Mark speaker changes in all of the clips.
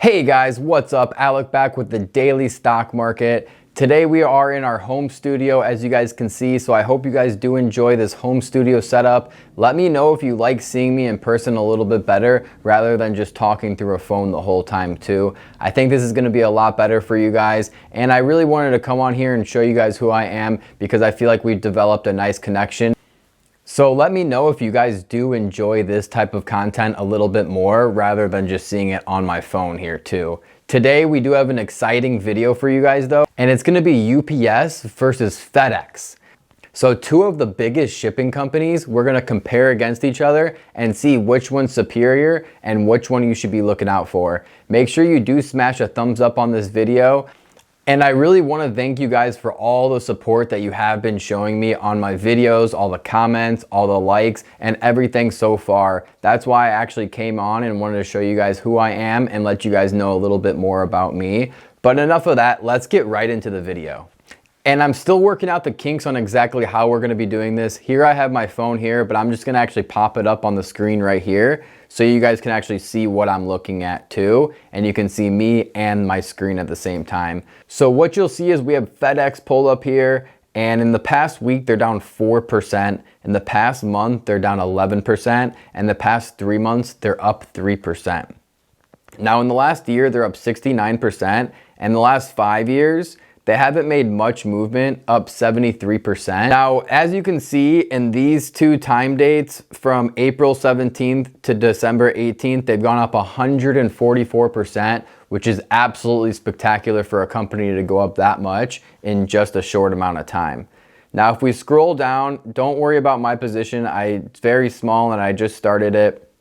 Speaker 1: Hey guys, what's up? Alec back with the daily stock market. Today we are in our home studio, as you guys can see, so I hope you guys do enjoy this home studio setup. Let me know if you like seeing me in person a little bit better rather than just talking through a phone the whole time too. I think this is going to be a lot better for you guys, and I really wanted to come on here and show you guys who I am because I feel like we've developed a nice connection. So let me know if you guys do enjoy this type of content a little bit more rather than just seeing it on my phone here too. Today we do have an exciting video for you guys though, and it's gonna be UPS versus FedEx. So two of the biggest shipping companies, we're gonna compare against each other and see which one's superior and which one you should be looking out for. Make sure you do smash a thumbs up on this video. And I really want to thank you guys for all the support that you have been showing me on my videos, all the comments, all the likes, and everything so far. That's why I actually came on and wanted to show you guys who I am and let you guys know a little bit more about me. But enough of that, let's get right into the video. And I'm still working out the kinks on exactly how we're going to be doing this. Here I have my phone here, but I'm just going to actually pop it up on the screen right here so you guys can actually see what I'm looking at too, and you can see me and my screen at the same time. So what you'll see is we have FedEx pulled up here, and in the past week they're down 4%, in the past month they're down 11%, and the past 3 months they're up 3%. Now in the last year they're up 69%, and the last 5 years they haven't made much movement, up 73%. Now, as you can see in these two time dates from April 17th to December 18th, they've gone up 144%, which is absolutely spectacular for a company to go up that much in just a short amount of time. Now, if we scroll down, don't worry about my position. It's very small and I just started it.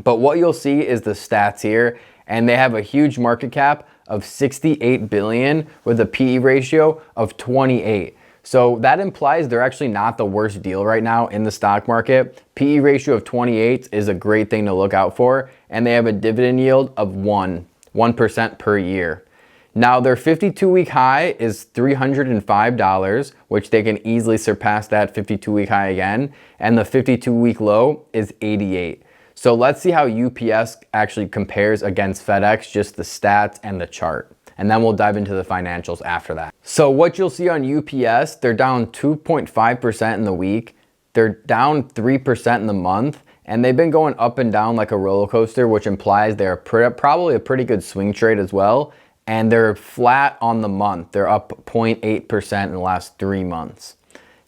Speaker 1: But what you'll see is the stats here, and they have a huge market cap of 68 billion with a PE ratio of 28. So that implies they're actually not the worst deal right now in the stock market. PE ratio of 28 is a great thing to look out for, and they have a dividend yield of 1% per year. Now their 52-week high is $305, which they can easily surpass that 52-week high again, and the 52-week low is 88. So let's see how UPS actually compares against FedEx, just the stats and the chart. And then we'll dive into the financials after that. So what you'll see on UPS, they're down 2.5% in the week. They're down 3% in the month. And they've been going up and down like a roller coaster, which implies they're probably a pretty good swing trade as well. And they're flat on the month. They're up 0.8% in the last 3 months.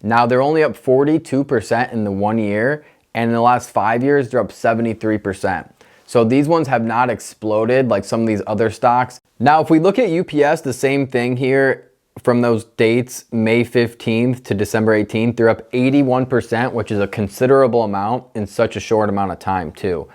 Speaker 1: Now they're only up 42% in the 1 year. And in the last 5 years, they're up 73%. So these ones have not exploded like some of these other stocks. Now, if we look at UPS, the same thing here from those dates, May 15th to December 18th, they're up 81%, which is a considerable amount in such a short amount of time too.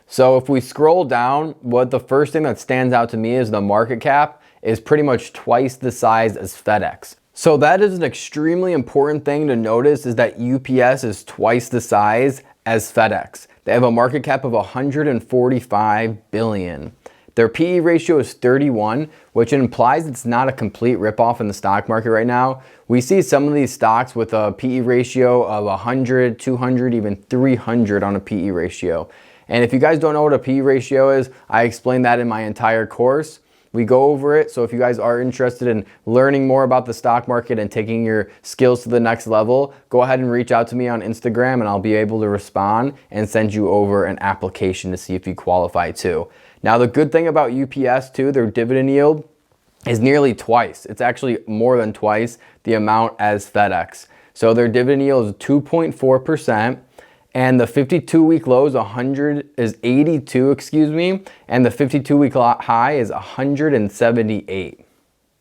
Speaker 1: So if we scroll down, the first thing that stands out to me is the market cap is pretty much twice the size as FedEx. So that is an extremely important thing to notice, is that UPS is twice the size as FedEx. They have a market cap of 145 billion. Their PE ratio is 31, which implies it's not a complete ripoff in the stock market right now. We see some of these stocks with a PE ratio of 100, 200, even 300 on a PE ratio. And if you guys don't know what a PE ratio is, I explain that in my entire course. We go over it, so if you guys are interested in learning more about the stock market and taking your skills to the next level, go ahead and reach out to me on Instagram and I'll be able to respond and send you over an application to see if you qualify too. Now the good thing about UPS too, their dividend yield is nearly twice. It's actually more than twice the amount as FedEx. So their dividend yield is 2.4%. And the 52-week low is 82, and the 52-week high is 178.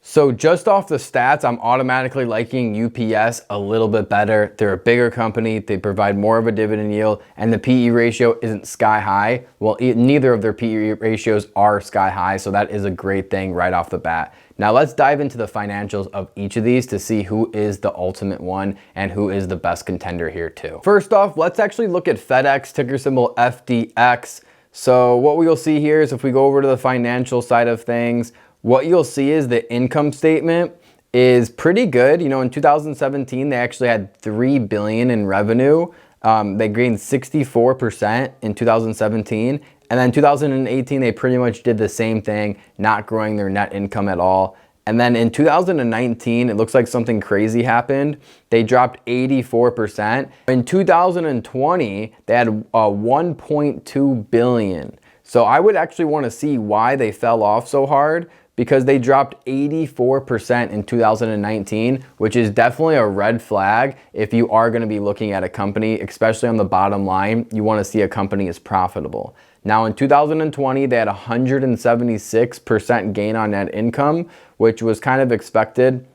Speaker 1: So just off the stats, I'm automatically liking UPS a little bit better. They're a bigger company, they provide more of a dividend yield, and the PE ratio isn't sky high. Well, neither of their PE ratios are sky high, so that is a great thing right off the bat. Now let's dive into the financials of each of these to see who is the ultimate one and who is the best contender here too. First off, let's actually look at FedEx, ticker symbol FDX. So what we will see here is if we go over to the financial side of things, what you'll see is the income statement is pretty good. You know, in 2017, they actually had $3 billion in revenue. They gained 64% in 2017, And then 2018, they pretty much did the same thing, not growing their net income at all. And then in 2019, it looks like something crazy happened. They dropped 84%. In 2020, they had 1.2 billion. So I would actually want to see why they fell off so hard, because they dropped 84% in 2019, which is definitely a red flag if you are going to be looking at a company, especially on the bottom line. You want to see a company is profitable. Now in 2020, they had 176% gain on net income, which was kind of expected.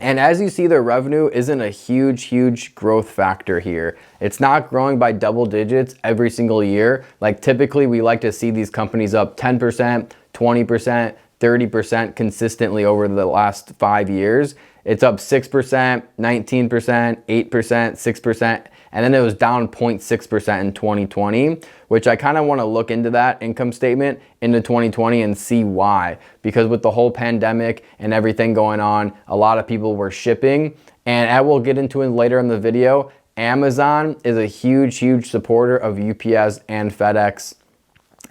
Speaker 1: And as you see, their revenue isn't a huge growth factor here. It's not growing by double digits every single year. Like typically we like to see these companies up 10%, 20%, 30% consistently over the last 5 years. It's up 6%, 19%, 8%, 6%, and then it was down 0.6% in 2020, which I kind of want to look into that income statement into 2020 and see why. Because with the whole pandemic and everything going on, a lot of people were shipping, and I will get into it later in the video. Amazon is a huge supporter of UPS and FedEx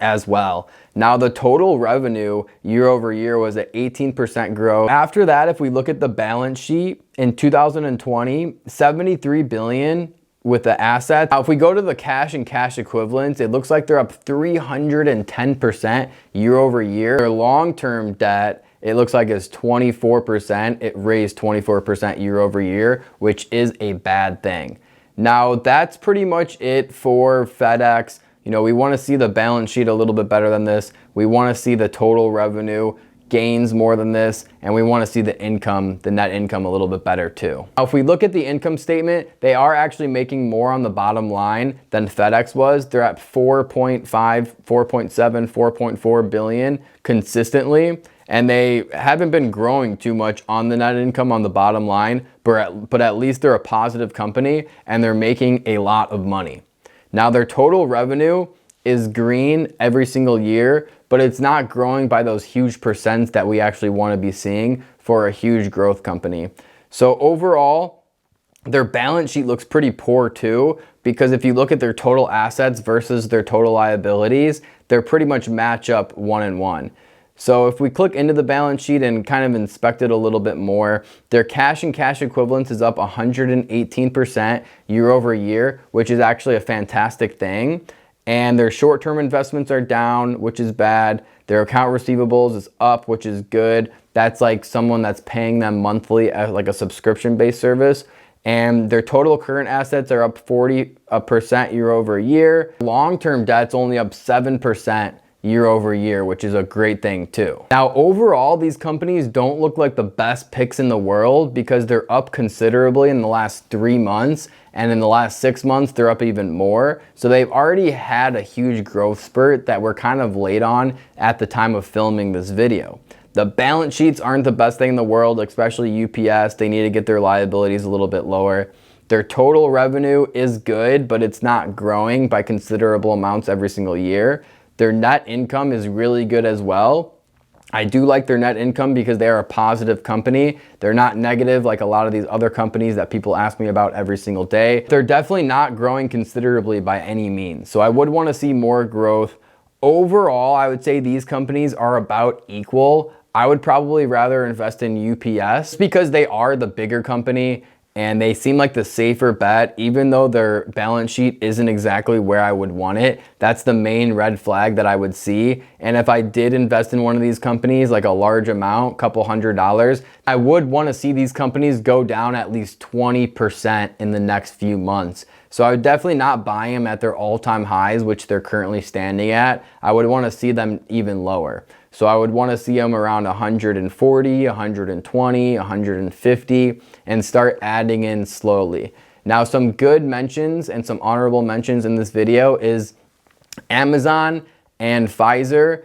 Speaker 1: as well. Now the total revenue year over year was at 18% growth. After that, if we look at the balance sheet in 2020, 73 billion with the assets. Now if we go to the cash and cash equivalents, it looks like they're up 310% year over year. Their long-term debt, it looks like it's 24%. It raised 24% year over year, which is a bad thing. Now that's pretty much it for FedEx. You know, we want to see the balance sheet a little bit better than this. We want to see the total revenue gains more than this, and we want to see the income, the net income, a little bit better too. Now, if we look at the income statement, they are actually making more on the bottom line than FedEx was. They're at 4.5, 4.7, 4.4 billion consistently, and they haven't been growing too much on the net income on the bottom line, but at least they're a positive company and they're making a lot of money. Now their total revenue is green every single year, but it's not growing by those huge percents that we actually want to be seeing for a huge growth company. So overall, their balance sheet looks pretty poor too, because if you look at their total assets versus their total liabilities, they're pretty much match up 1-1. So if we click into the balance sheet and kind of inspect it a little bit more, their cash and cash equivalents is up 118% year over year, which is actually a fantastic thing. And their short-term investments are down, which is bad. Their account receivables is up, which is good. That's like someone that's paying them monthly as like a subscription-based service. And their total current assets are up 40% year over year. Long-term debt's only up 7% year over year, which is a great thing too. Now overall, these companies don't look like the best picks in the world because they're up considerably in the last 3 months, and in the last 6 months they're up even more. So they've already had a huge growth spurt that we're kind of late on at the time of filming this video. The balance sheets aren't the best thing in the world, especially UPS. They need to get their liabilities a little bit lower. Their total revenue is good, but it's not growing by considerable amounts every single year. Their net income is really good as well. I do like their net income because they are a positive company. They're not negative like a lot of these other companies that people ask me about every single day. They're definitely not growing considerably by any means. So I would want to see more growth. Overall, I would say these companies are about equal. I would probably rather invest in UPS because they are the bigger company and they seem like the safer bet, even though their balance sheet isn't exactly where I would want it. That's the main red flag that I would see. And if I did invest in one of these companies, like a large amount, couple $100s, I would want to see these companies go down at least 20% in the next few months. So I would definitely not buy them at their all-time highs, which they're currently standing at. I would want to see them even lower. So I would want to see them around 140, 120, 150, and start adding in slowly. Now, some good mentions and some honorable mentions in this video is Amazon and Pfizer.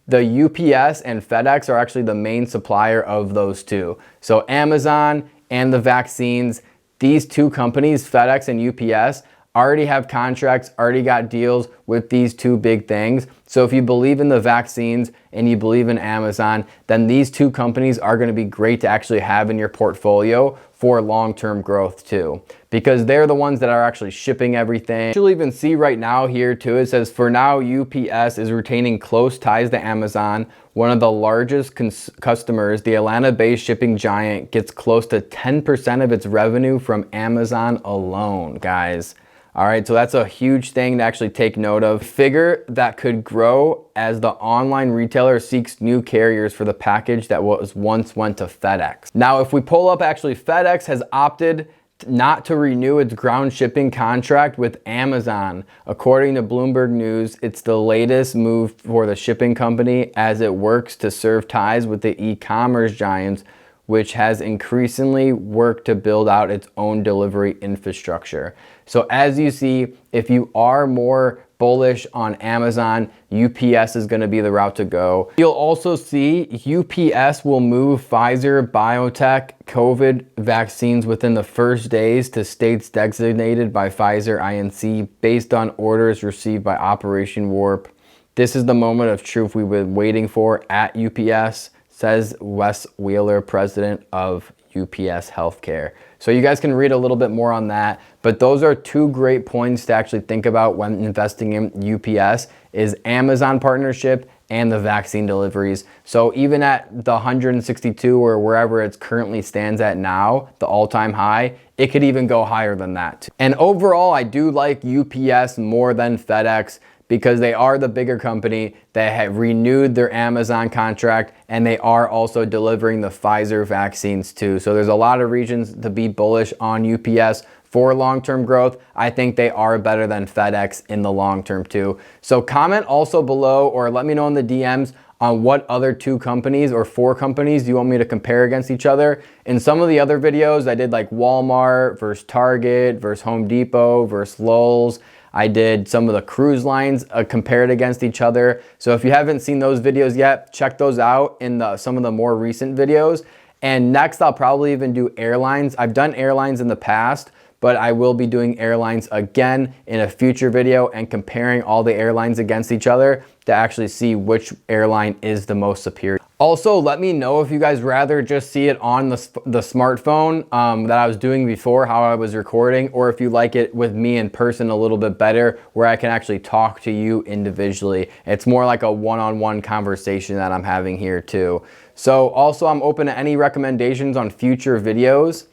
Speaker 1: The UPS and FedEx are actually the main supplier of those two. So Amazon and the vaccines, these two companies, FedEx and UPS, already have contracts, already got deals with these two big things. So if you believe in the vaccines and you believe in Amazon, then these two companies are going to be great to actually have in your portfolio for long-term growth too, because they're the ones that are actually shipping everything. You'll even see right now here too, it says for now UPS is retaining close ties to Amazon. One of the largest customers, the Atlanta-based shipping giant, gets close to 10% of its revenue from Amazon alone, guys. All right, so that's a huge thing to actually take note of. Figure that could grow as the online retailer seeks new carriers for the package that was once went to FedEx. Now, if we pull up, actually, FedEx has opted not to renew its ground shipping contract with Amazon. According to Bloomberg News, it's the latest move for the shipping company as it works to serve ties with the e-commerce giants, which has increasingly worked to build out its own delivery infrastructure. So as you see, if you are more bullish on Amazon, UPS is going to be the route to go. You'll also see UPS will move Pfizer BioNTech COVID vaccines within the first days to states designated by Pfizer Inc. based on orders received by Operation Warp. This is the moment of truth we've been waiting for at UPS, says Wes Wheeler, president of UPS Healthcare. So you guys can read a little bit more on that, but those are two great points to actually think about when investing in UPS, is Amazon partnership and the vaccine deliveries. So even at the 162 or wherever it currently stands at now, the all-time high, it could even go higher than that. And overall, I do like UPS more than FedEx, because they are the bigger company. They have renewed their Amazon contract, and they are also delivering the Pfizer vaccines too. So there's a lot of reasons to be bullish on UPS for long-term growth. I think they are better than FedEx in the long term too. So comment also below, or let me know in the DMs on what other two companies or four companies you want me to compare against each other. In some of the other videos, I did like Walmart versus Target versus Home Depot versus Lowe's. I did some of the cruise lines compared against each other. So if you haven't seen those videos yet, check those out in some of the more recent videos. And next, I'll probably even do airlines. I've done airlines in the past, but I will be doing airlines again in a future video and comparing all the airlines against each other to actually see which airline is the most superior. Also, let me know if you guys rather just see it on the smartphone that I was doing before, how I was recording, or if you like it with me in person a little bit better, where I can actually talk to you individually. It's more like a one-on-one conversation that I'm having here too. So also, I'm open to any recommendations on future videos.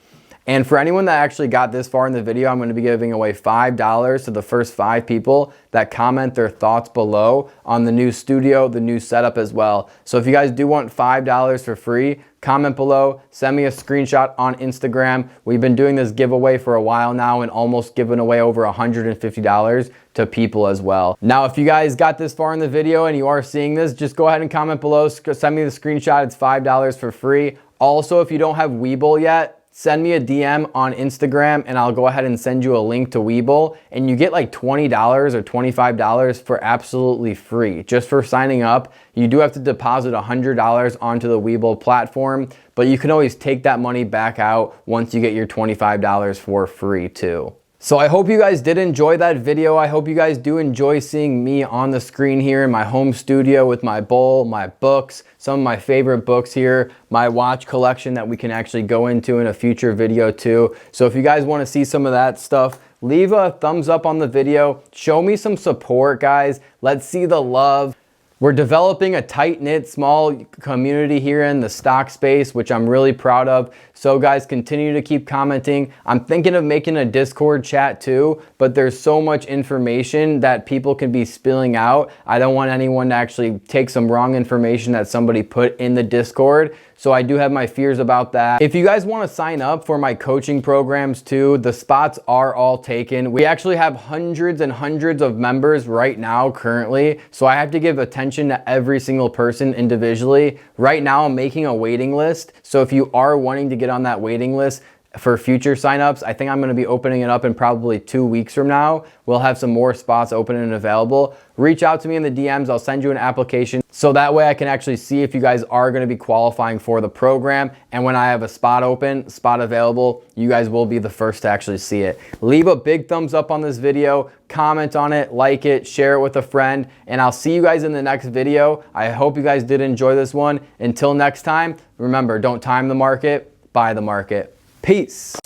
Speaker 1: And for anyone that actually got this far in the video, I'm going to be giving away $5 to the first 5 people that comment their thoughts below on the new studio, the new setup as well. So if you guys do want $5 for free, comment below, send me a screenshot on Instagram. We've been doing this giveaway for a while now and almost given away over $150 to people as well. Now, if you guys got this far in the video and you are seeing this, just go ahead and comment below, send me the screenshot. It's $5 for free. Also, if you don't have Webull yet, send me a DM on Instagram and I'll go ahead and send you a link to Webull, and you get like $20 or $25 for absolutely free just for signing up. You do have to deposit $100 onto the Webull platform, but you can always take that money back out once you get your $25 for free too. So I hope you guys did enjoy that video. I hope you guys do enjoy seeing me on the screen here in my home studio with my bowl, my books, some of my favorite books here, my watch collection that we can actually go into in a future video too. So if you guys want to see some of that stuff, leave a thumbs up on the video. Show me some support, guys. Let's see the love. We're developing a tight-knit, small community here in the stock space, which I'm really proud of. So guys, continue to keep commenting. I'm thinking of making a Discord chat too, but there's so much information that people can be spilling out. I don't want anyone to actually take some wrong information that somebody put in the Discord. So I do have my fears about that. If you guys want to sign up for my coaching programs too, the spots are all taken. We actually have hundreds and hundreds of members right now currently. So I have to give attention to every single person individually. Right now I'm making a waiting list. So if you are wanting to get on that waiting list, for future signups. I think I'm going to be opening it up in probably 2 weeks from now. We'll have some more spots open and available. Reach out to me in the DMs. I'll send you an application so that way I can actually see if you guys are going to be qualifying for the program. And when I have a spot open, spot available, you guys will be the first to actually see it. Leave a big thumbs up on this video, comment on it, like it, share it with a friend, and I'll see you guys in the next video. I hope you guys did enjoy this one. Until next time, remember, don't time the market, buy the market. Peace.